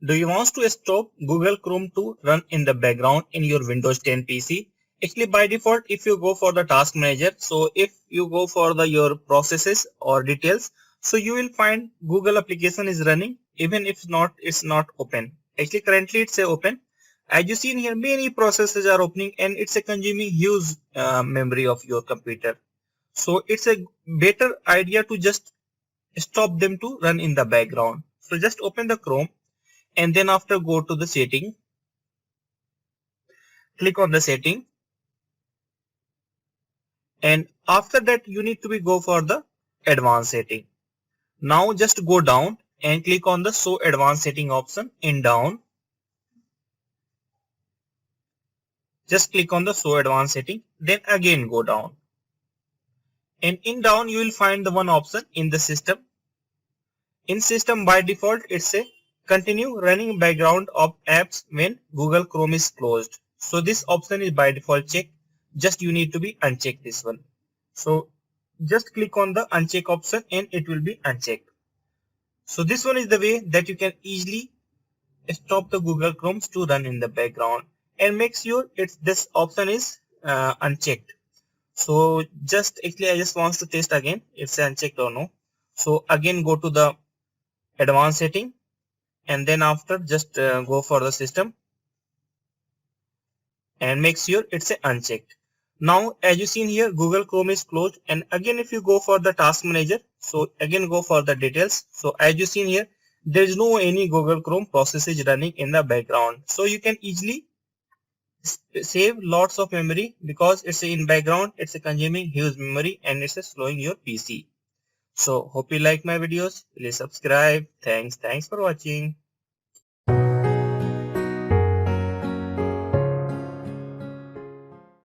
Do you want to stop Google Chrome to run in the background in your Windows 10 PC? Actually, by default, if you go for the task manager, so if you go for the your processes or details, so you will find Google application is running even if it's not open. Actually, currently it's open. As you see in here, many processes are opening and it's a consuming huge memory of your computer. So it's a better idea to just stop them to run in the background. So just open the Chrome and then after go to the setting, click on the setting, and after that you need to be go for the advanced setting. Now just go down and click on the show advanced setting option in down. Just click on the show advanced setting, then again go down, and in down you will find the one option in the system. In system, by default it's a continue running background of apps when Google Chrome is closed. So this option is by default checked. Just you need to be uncheck this one. So just click on the uncheck option and it will be unchecked. So this one is the way that you can easily stop the Google Chromes to run in the background, and make sure this option is unchecked. So just actually I just want to test again it's unchecked or no. So again go to the advanced setting and then after just go for the system and make sure it's unchecked. Now as you seen here, Google Chrome is closed, and again if you go for the task manager, so again go for the details. So as you seen here, there is no any Google Chrome processes running in the background, so you can easily save lots of memory because it's in background, it's consuming huge memory and it's slowing your PC. So hope you like my videos. Please subscribe. Thanks for watching.